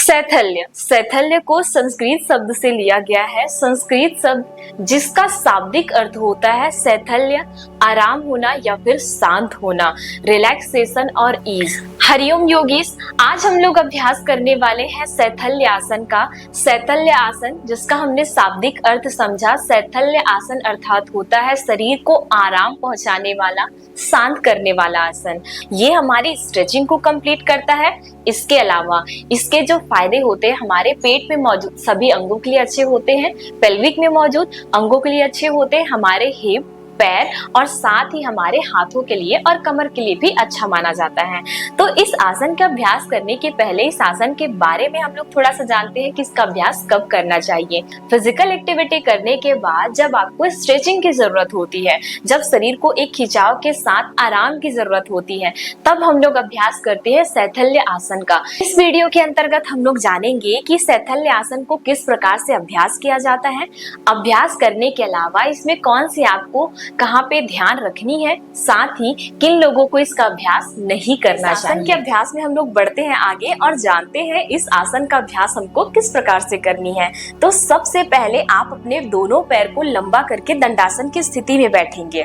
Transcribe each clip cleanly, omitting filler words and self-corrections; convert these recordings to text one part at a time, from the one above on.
शैथिल्य। शैथिल्य को संस्कृत शब्द से लिया गया है। संस्कृत शब्द जिसका शाब्दिक अर्थ होता है शैथिल्य, आराम होना या फिर शांत होना, रिलैक्सेशन और ईज। हरिओम योगीश, आज हम लोग अभ्यास करने वाले हैं शैथिल्य आसन का। शैथिल्य आसन जिसका हमने शाब्दिक अर्थ समझा, शैथिल्य आसन अर्थात होता है शरीर को आराम पहुंचाने वाला, शांत करने वाला आसन। ये हमारी स्ट्रेचिंग को कंप्लीट करता है। इसके अलावा इसके जो फायदे होते हैं हमारे पेट में मौजूद सभी अंगों के लिए अच्छे होते हैं, पेल्विक में मौजूद अंगों के लिए अच्छे होते हैं, हमारे हिप, पैर और साथ ही हमारे हाथों के लिए और कमर के लिए भी अच्छा माना जाता है। तो इस आसन का अभ्यास करने के पहले इस आसन के बारे में हम लोग थोड़ा सा जानते हैं कि इसका अभ्यास कब करना चाहिए। फिजिकल एक्टिविटी करने के बाद जब आपको स्ट्रेचिंग की जरूरत होती है, जब शरीर को एक खिंचाव के साथ आराम की जरूरत होती है, तब हम लोग अभ्यास करते हैं शैथिल्य आसन का। इस वीडियो के अंतर्गत हम लोग जानेंगे कि शैथिल्य आसन को किस प्रकार से अभ्यास किया जाता है। अभ्यास करने के अलावा इसमें कौन सी आपको कहाँ पे ध्यान रखनी है, साथ ही किन लोगों को इसका अभ्यास नहीं करना चाहिए। आसन के अभ्यास में हम लोग बढ़ते हैं आगे और जानते हैं इस आसन का अभ्यास हमको किस प्रकार से करनी है। तो सबसे पहले आप अपने दोनों पैर को लंबा करके दंडासन की स्थिति में बैठेंगे।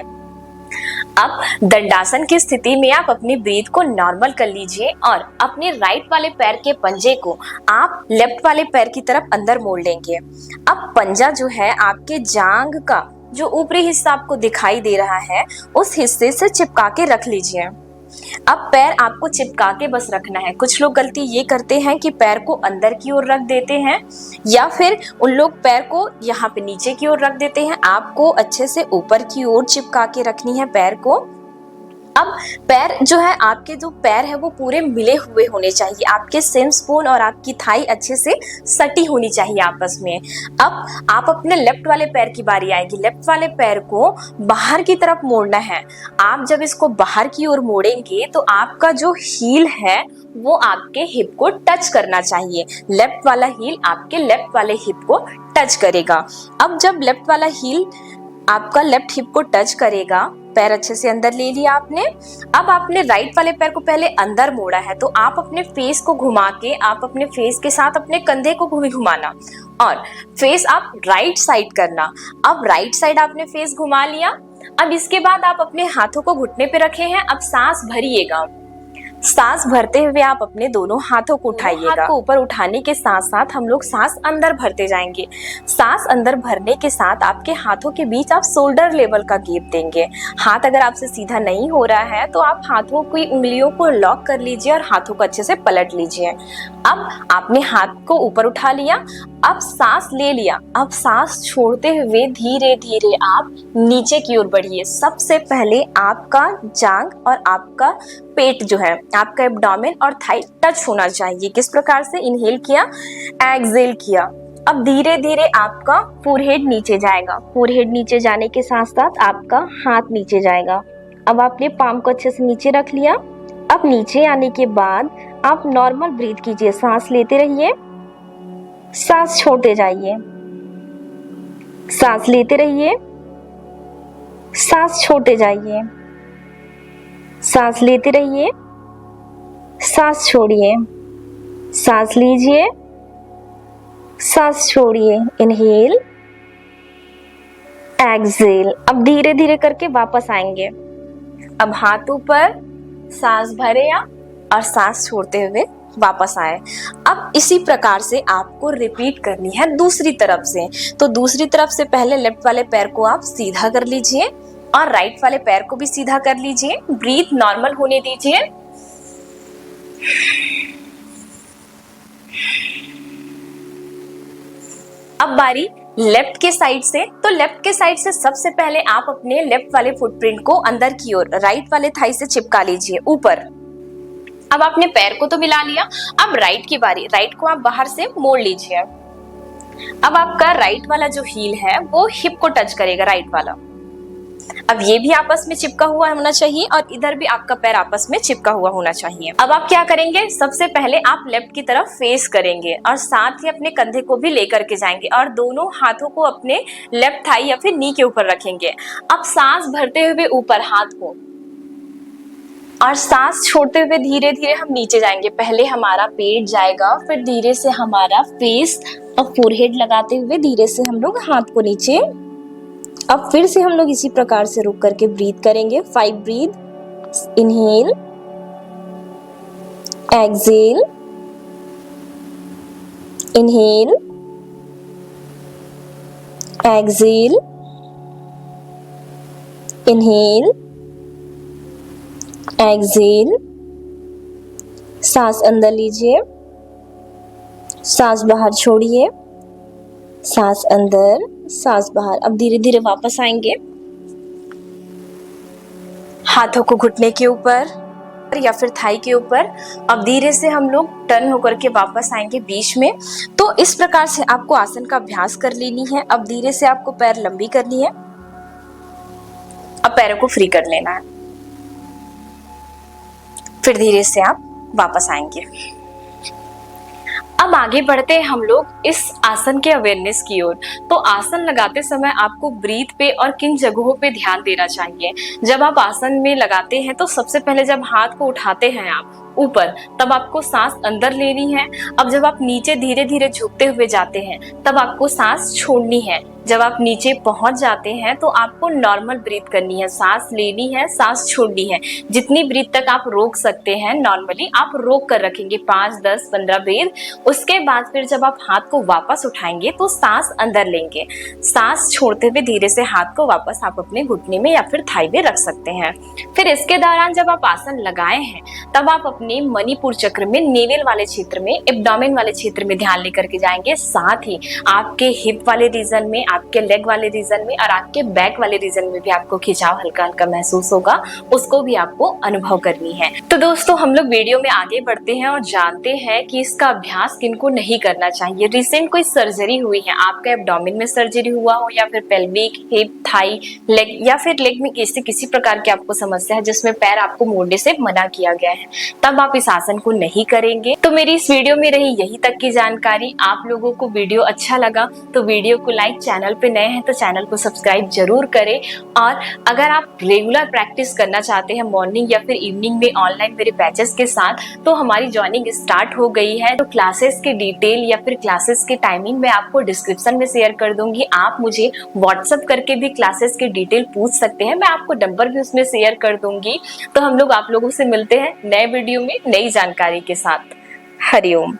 अब दंडासन की स्थिति में आप अपनी ब्रीथ को नॉर्मल कर लीजिए और अपने राइट वाले पैर के पंजे को आप लेफ्ट वाले पैर की तरफ अंदर मोड़ लेंगे। अब पंजा जो है आपके जांघ का जो ऊपरी हिस्सा आपको दिखाई दे रहा है उस हिस्से से चिपका के रख लीजिए। अब पैर आपको चिपका के बस रखना है। कुछ लोग गलती ये करते हैं कि पैर को अंदर की ओर रख देते हैं या फिर उन लोग पैर को यहाँ पे नीचे की ओर रख देते हैं। आपको अच्छे से ऊपर की ओर चिपका के रखनी है पैर को। अब पैर जो है आपके जो पैर है वो पूरे मिले हुए होने चाहिए। आपके सेम्स बोन और आपकी थाई अच्छे से सटी होनी चाहिए आपस में। अब आप अपने लेफ्ट वाले पैर की बारी आएगी। लेफ्ट वाले पैर को बाहर की तरफ मोड़ना है। आप जब इसको बाहर की ओर मोड़ेंगे तो आपका जो हील है वो आपके हिप को टच करना चाहिए। लेफ्ट वाला हील आपके लेफ्ट वाले हिप को टच करेगा। अब जब लेफ्ट वाला हील आपका लेफ्ट हिप को टच करेगा, पैर अच्छे से अंदर ले लिया आपने। अब आपने राइट वाले पैर को पहले अंदर मोड़ा है तो आप अपने फेस को घुमा के आप अपने फेस के साथ अपने कंधे को घुमाना और फेस आप राइट साइड करना। अब राइट साइड आपने फेस घुमा लिया। अब इसके बाद आप अपने हाथों को घुटने पे रखे हैं। अब सांस भरिएगा। सांस भरते हुए आप अपने दोनों हाथों को उठाइएगा। हाथ को ऊपर उठाने के साथ साथ हम लोग सांस अंदर भरते जाएंगे। सांस अंदर भरने के साथ आपके हाथों के बीच आप शोल्डर लेवल का गैप देंगे। हाथ अगर आपसे सीधा नहीं हो रहा है तो आप हाथों की उंगलियों को लॉक कर लीजिए और हाथों को अच्छे से पलट लीजिए। अब आपने हाथ को ऊपर उठा लिया। अब सांस ले लिया। अब सांस छोड़ते हुए धीरे धीरे आप नीचे की ओर बढ़िए। सबसे पहले आपका जांघ और आपका पेट जो है, आपका एब्डोमेन और थाई टच होना चाहिए। किस प्रकार से? इनहेल किया, एक्सहेल किया। अब धीरे धीरे आपका फोरहेड नीचे जाएगा। फोरहेड नीचे जाने के साथ साथ आपका हाथ नीचे जाएगा। अब आपने पाम को अच्छे से नीचे रख लिया। अब नीचे आने के बाद आप नॉर्मल ब्रीथ कीजिए। सांस लेते रहिए, सांस छोड़ते जाइए। सांस लेते रहिए, सांस छोड़ते जाइए। सांस लेते रहिए, सांस छोड़िए। सांस लीजिए, सांस छोड़िए। Inhale, exhale. अब धीरे धीरे करके वापस आएंगे। अब हाथों पर सांस भरे और सांस छोड़ते हुए वापस आए। अब इसी प्रकार से आपको रिपीट करनी है दूसरी तरफ से। तो दूसरी तरफ से पहले लेफ्ट वाले पैर को आप सीधा कर लीजिए और राइट वाले पैर को भी सीधा कर लीजिए। ब्रीथ नॉर्मल होने दीजिए। अब बारी लेफ्ट के साइड से। तो लेफ्ट के साइड से सबसे पहले आप अपने लेफ्ट वाले फुटप्रिंट को अंदर की ओर राइट वाले थाई से चिपका लीजिए ऊपर। अब आपने पैर को तो मिला लिया। अब राइट की बारी। राइट को आप बाहर से मोड़ लीजिए। अब आपका राइट वाला जो हील है वो हिप को टच करेगा, राइट वाला। अब ये भी आपस में चिपका हुआ होना चाहिए और इधर भी आपका पैर आपस में चिपका हुआ होना चाहिए। अब आप क्या करेंगे? सबसे पहले आप लेफ्ट की तरफ फेस करेंगे और साथ ही अपने कंधे को भी लेकर के जाएंगे और दोनों हाथों को अपने लेफ्ट थाई या फिर नी के ऊपर रखेंगे। अब सांस भरते हुए ऊपर हाथ को और सांस छोड़ते हुए धीरे धीरे हम नीचे जाएंगे। पहले हमारा पेट जाएगा, फिर धीरे से हमारा फेस और फोरहेड लगाते हुए धीरे से हम लोग हाथ को नीचे। अब फिर से हम लोग इसी प्रकार से रुक करके ब्रीथ करेंगे। 5 breath, inhale, exhale, inhale, exhale, inhale, exhale. सांस अंदर लीजिए, सांस बाहर छोड़िए, सांस अंदर, सांस बाहर। अब धीरे धीरे वापस आएंगे, हाथों को घुटने के ऊपर या फिर थाई के ऊपर। अब धीरे से हम लोग टर्न होकर के वापस आएंगे बीच में। तो इस प्रकार से आपको आसन का अभ्यास कर लेनी है। अब धीरे से आपको पैर लंबी करनी है, अब पैरों को फ्री कर लेना है, फिर धीरे से आप वापस आएंगे। अब आगे बढ़ते हैं हम लोग इस आसन के अवेयरनेस की ओर। तो आसन लगाते समय आपको ब्रीथ पे और किन जगहों पे ध्यान देना चाहिए। जब आप आसन में लगाते हैं तो सबसे पहले जब हाथ को उठाते हैं आप ऊपर, तब आपको सांस अंदर लेनी है। अब जब आप नीचे धीरे धीरे झुकते हुए जाते हैं तब आपको सांस छोड़नी है। जब आप नीचे पहुंच जाते हैं तो आपको नॉर्मल ब्रीथ करनी है, सांस लेनी है, सांस छोड़नी है। जितनी ब्रीथ तक आप रोक सकते हैं नॉर्मली आप रोक कर रखेंगे, 5, 10, 15 ब्रीथ। उसके बाद फिर जब आप हाथ को वापस उठाएंगे तो सांस अंदर लेंगे, सांस छोड़ते हुए धीरे से हाथ को वापस आप अपने घुटने में या फिर थाई में रख सकते हैं। फिर इसके दौरान जब आप आसन लगाए हैं तब आप अपने मणिपुर चक्र में, नेवल वाले क्षेत्र में, एब्डोमेन वाले क्षेत्र में ध्यान लेकर के जाएंगे। साथ ही आपके हिप वाले रीजन में, आपके लेग वाले रीजन में और आपके बैक वाले रीजन में भी आपको खिंचाव हल्का हल्का महसूस होगा, उसको भी आपको अनुभव करनी है। तो दोस्तों हम लोग वीडियो में आगे बढ़ते हैं और जानते हैं कि इसका अभ्यास किनको नहीं करना चाहिए। रिसेंट कोई सर्जरी हुई है, आपका एब्डोमेन में सर्जरी हुआ हो या फिर पेल्विक, हिप, थाई, लेग या फिर लेग में किसी प्रकार की आपको समस्या है जिसमें पैर आपको मोड़ने से मना किया गया है, तब आप इस आसन को नहीं करेंगे। तो मेरी इस वीडियो में रही यही तक की जानकारी। आप लोगों को वीडियो अच्छा लगा तो वीडियो को लाइक, चैनल पे नए हैं तो चैनल को सब्सक्राइब जरूर करें। और अगर आप रेगुलर प्रैक्टिस करना चाहते हैं मॉर्निंग या फिर इवनिंग में ऑनलाइन मेरे बैचेस के साथ, तो हमारी ज्वाइनिंग स्टार्ट हो गई है। तो क्लासेस के डिटेल या फिर क्लासेस के टाइमिंग मैं आपको डिस्क्रिप्शन में शेयर कर दूंगी। आप मुझे व्हाट्सएप करके भी क्लासेस के डिटेल पूछ सकते हैं, मैं आपको नंबर भी उसमें शेयर कर दूंगी। तो हम लोग आप लोगों से मिलते हैं नए वीडियो में नई जानकारी के साथ। हरिओम।